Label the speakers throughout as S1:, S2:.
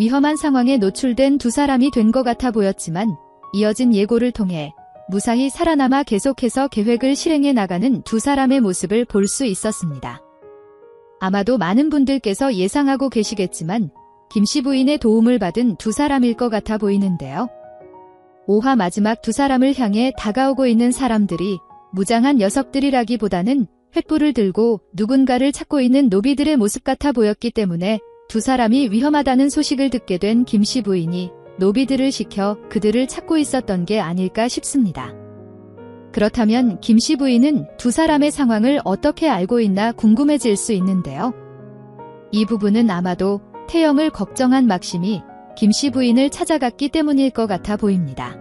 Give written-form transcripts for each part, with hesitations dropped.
S1: 위험한 상황에 노출된 두 사람이 된 것 같아 보였지만 이어진 예고를 통해 무사히 살아남아 계속해서 계획을 실행해 나가는 두 사람의 모습을 볼 수 있었습니다. 아마도 많은 분들께서 예상하고 계시겠지만 김씨 부인의 도움을 받은 두 사람일 것 같아 보이는데요. 5화 마지막 두 사람을 향해 다가오고 있는 사람들이 무장한 녀석들이라기보다는 횃불을 들고 누군가를 찾고 있는 노비들의 모습 같아 보였기 때문에 두 사람이 위험하다는 소식을 듣게 된 김씨 부인이 노비들을 시켜 그들을 찾고 있었던 게 아닐까 싶습니다. 그렇다면 김씨 부인은 두 사람의 상황을 어떻게 알고 있나 궁금해질 수 있는데요. 이 부분은 아마도 태영을 걱정한 막심이 김씨 부인을 찾아갔기 때문일 것 같아 보입니다.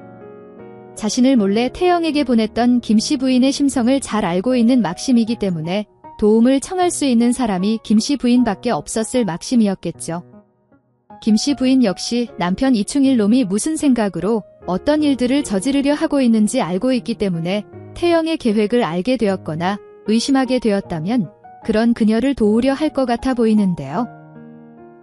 S1: 자신을 몰래 태영에게 보냈던 김씨 부인의 심성을 잘 알고 있는 막심이기 때문에 도움을 청할 수 있는 사람이 김씨 부인밖에 없었을 막심이었겠죠. 김씨 부인 역시 남편 이충일 놈이 무슨 생각으로 어떤 일들을 저지르려 하고 있는지 알고 있기 때문에 태영의 계획을 알게 되었거나 의심하게 되었다면 그런 그녀를 도우려 할 것 같아 보이는데요.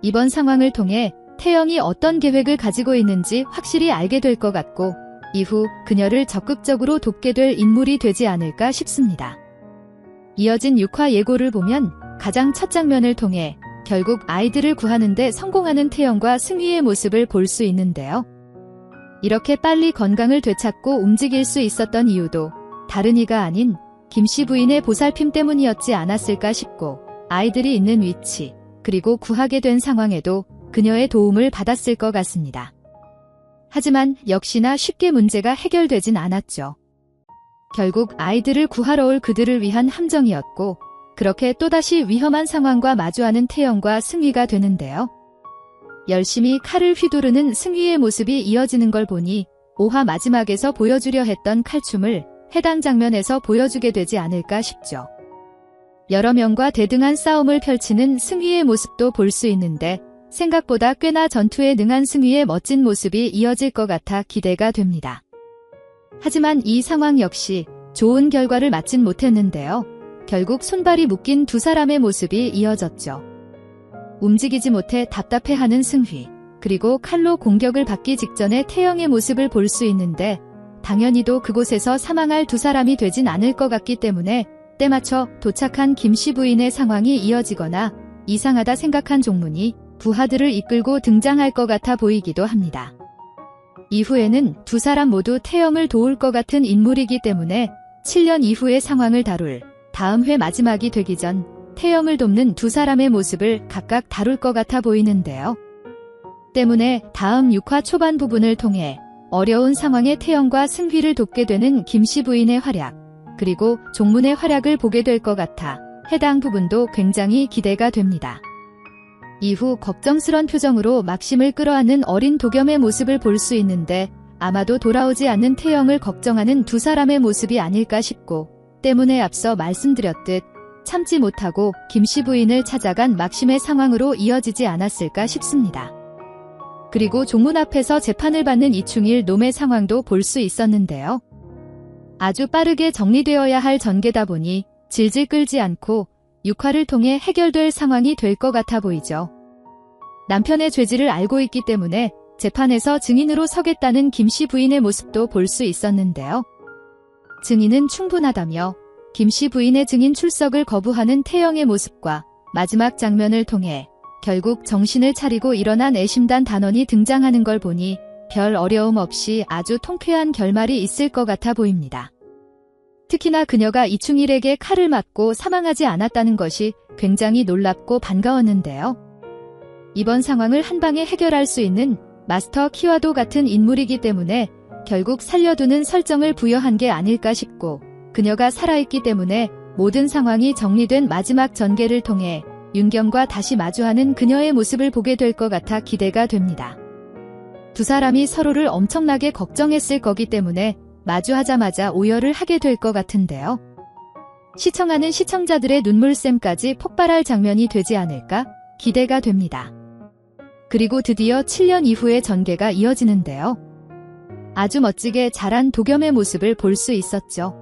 S1: 이번 상황을 통해 태영이 어떤 계획을 가지고 있는지 확실히 알게 될 것 같고 이후 그녀를 적극적으로 돕게 될 인물이 되지 않을까 싶습니다. 이어진 6화 예고를 보면 가장 첫 장면을 통해 결국 아이들을 구하는 데 성공하는 태영과 승희의 모습을 볼 수 있는데요. 이렇게 빨리 건강을 되찾고 움직일 수 있었던 이유도 다른 이가 아닌 김씨 부인의 보살핌 때문이었지 않았을까 싶고 아이들이 있는 위치 그리고 구하게 된 상황에도 그녀의 도움을 받았을 것 같습니다. 하지만 역시나 쉽게 문제가 해결되진 않았죠. 결국 아이들을 구하러 올 그들을 위한 함정이었고 그렇게 또다시 위험한 상황과 마주하는 태영과 승희가 되는데요. 열심히 칼을 휘두르는 승희의 모습이 이어지는 걸 보니 5화 마지막에서 보여주려 했던 칼춤을 해당 장면에서 보여주게 되지 않을까 싶죠. 여러 명과 대등한 싸움을 펼치는 승희의 모습도 볼 수 있는데 생각보다 꽤나 전투에 능한 승희의 멋진 모습이 이어질 것 같아 기대가 됩니다. 하지만 이 상황 역시 좋은 결과를 맞진 못했는데요. 결국 손발이 묶인 두 사람의 모습이 이어졌죠. 움직이지 못해 답답해하는 승희, 그리고 칼로 공격을 받기 직전에 태영의 모습을 볼 수 있는데 당연히도 그곳에서 사망할 두 사람이 되진 않을 것 같기 때문에 때맞춰 도착한 김씨 부인의 상황이 이어지거나 이상하다 생각한 종문이 부하들을 이끌고 등장할 것 같아 보이기도 합니다. 이후에는 두 사람 모두 태영을 도울 것 같은 인물이기 때문에 7년 이후의 상황을 다룰 다음 회 마지막이 되기 전 태영을 돕는 두 사람의 모습을 각각 다룰 것 같아 보이는데요. 때문에 다음 6화 초반 부분을 통해 어려운 상황의 태영과 승휘를 돕게 되는 김씨 부인의 활약, 그리고 종문의 활약을 보게 될 것 같아 해당 부분도 굉장히 기대가 됩니다. 이후 걱정스런 표정으로 막심을 끌어안는 어린 도겸의 모습을 볼 수 있는데 아마도 돌아오지 않는 태영을 걱정하는 두 사람의 모습이 아닐까 싶고 때문에 앞서 말씀드렸듯 참지 못하고 김씨 부인을 찾아간 막심의 상황으로 이어지지 않았을까 싶습니다. 그리고 종문 앞에서 재판을 받는 이충일 놈의 상황도 볼 수 있었는데요. 아주 빠르게 정리되어야 할 전개다 보니 질질 끌지 않고 6화를 통해 해결될 상황이 될 것 같아 보이죠. 남편의 죄질을 알고 있기 때문에 재판에서 증인으로 서겠다는 김씨 부인의 모습도 볼 수 있었는데요. 증인은 충분하다며 김씨 부인의 증인 출석을 거부하는 태영의 모습과 마지막 장면을 통해 결국 정신을 차리고 일어난 애심단 단원이 등장하는 걸 보니 별 어려움 없이 아주 통쾌한 결말이 있을 것 같아 보입니다. 특히나 그녀가 이충일에게 칼을 맞고 사망하지 않았다는 것이 굉장히 놀랍고 반가웠는데요. 이번 상황을 한방에 해결할 수 있는 마스터 키와도 같은 인물이기 때문에 결국 살려두는 설정을 부여한 게 아닐까 싶고 그녀가 살아있기 때문에 모든 상황이 정리된 마지막 전개를 통해 윤경과 다시 마주하는 그녀의 모습을 보게 될 것 같아 기대가 됩니다. 두 사람이 서로를 엄청나게 걱정했을 거기 때문에 마주하자마자 오열을 하게 될 것 같은데요. 시청하는 시청자들의 눈물샘까지 폭발할 장면이 되지 않을까 기대가 됩니다. 그리고 드디어 7년 이후의 전개가 이어지는데요. 아주 멋지게 자란 도겸의 모습을 볼 수 있었죠.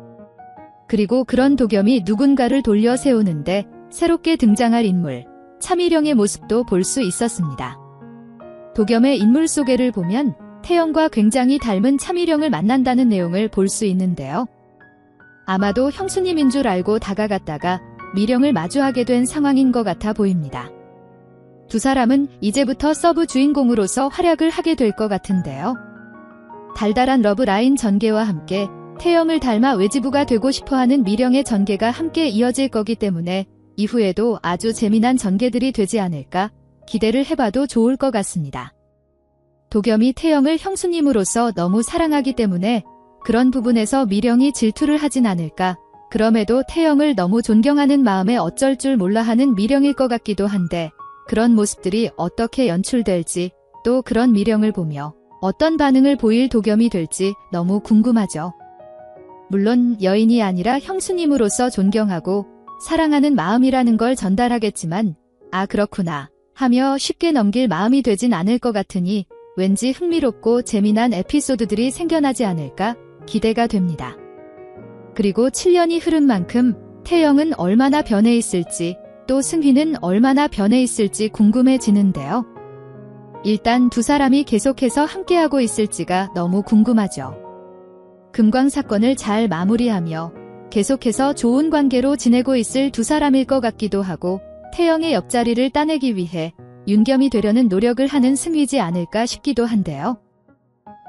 S1: 그리고 그런 도겸이 누군가를 돌려 세우는데 새롭게 등장할 인물, 참일영의 모습도 볼 수 있었습니다. 도겸의 인물 소개를 보면 태영과 굉장히 닮은 차미령을 만난다는 내용을 볼 수 있는데요. 아마도 형수님인 줄 알고 다가갔다가 미령을 마주하게 된 상황인 것 같아 보입니다. 두 사람은 이제부터 서브 주인공으로서 활약을 하게 될 것 같은데요. 달달한 러브라인 전개와 함께 태영을 닮아 외지부가 되고 싶어하는 미령의 전개가 함께 이어질 거기 때문에 이후에도 아주 재미난 전개들이 되지 않을까 기대를 해봐도 좋을 것 같습니다. 도겸이 태영을 형수님으로서 너무 사랑하기 때문에 그런 부분에서 미령이 질투를 하진 않을까. 그럼에도 태영을 너무 존경하는 마음에 어쩔 줄 몰라 하는 미령일 것 같기도 한데 그런 모습들이 어떻게 연출될지 또 그런 미령을 보며 어떤 반응을 보일 도겸이 될지 너무 궁금하죠. 물론 여인이 아니라 형수님으로서 존경하고 사랑하는 마음이라는 걸 전달하겠지만 아 그렇구나 하며 쉽게 넘길 마음이 되진 않을 것 같으니 왠지 흥미롭고 재미난 에피소드들이 생겨나지 않을까 기대가 됩니다. 그리고 7년이 흐른 만큼 태영은 얼마나 변해 있을지 또 승휘는 얼마나 변해 있을지 궁금해지는데요. 일단 두 사람이 계속해서 함께하고 있을지가 너무 궁금하죠. 금광 사건을 잘 마무리하며 계속해서 좋은 관계로 지내고 있을 두 사람일 것 같기도 하고 태영의 옆자리를 따내기 위해 윤겸이 되려는 노력을 하는 승휘지 않을까 싶기도 한데요.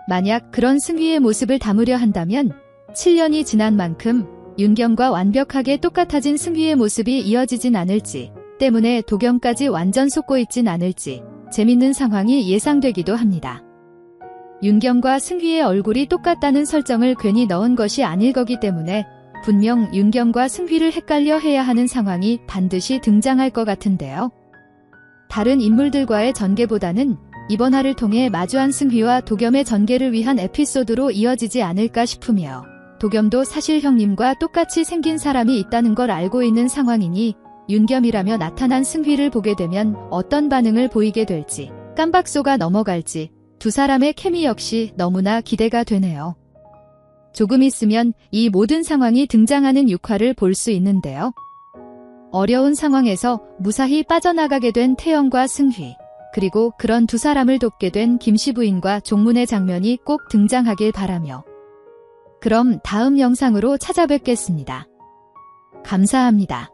S1: 만약 그런 승휘의 모습을 담으려 한다면 7년이 지난 만큼 윤겸과 완벽하게 똑같아진 승휘의 모습이 이어지진 않을지 때문에 도겸까지 완전 속고 있진 않을지 재밌는 상황이 예상되기도 합니다. 윤겸과 승휘의 얼굴이 똑같다는 설정을 괜히 넣은 것이 아닐 거기 때문에 분명 윤겸과 승휘를 헷갈려 해야 하는 상황이 반드시 등장할 것 같은데요. 다른 인물들과의 전개보다는 이번 화를 통해 마주한 승휘와 도겸의 전개를 위한 에피소드로 이어지지 않을까 싶으며 도겸도 사실 형님과 똑같이 생긴 사람이 있다는 걸 알고 있는 상황이니 윤겸이라며 나타난 승휘를 보게 되면 어떤 반응을 보이게 될지 깜박 속아 넘어갈지 두 사람의 케미 역시 너무나 기대가 되네요. 조금 있으면 이 모든 상황이 등장하는 6화를 볼 수 있는데요. 어려운 상황에서 무사히 빠져나가게 된 태영과 승휘, 그리고 그런 두 사람을 돕게 된 김씨 부인과 종문의 장면이 꼭 등장하길 바라며 그럼 다음 영상으로 찾아뵙겠습니다. 감사합니다.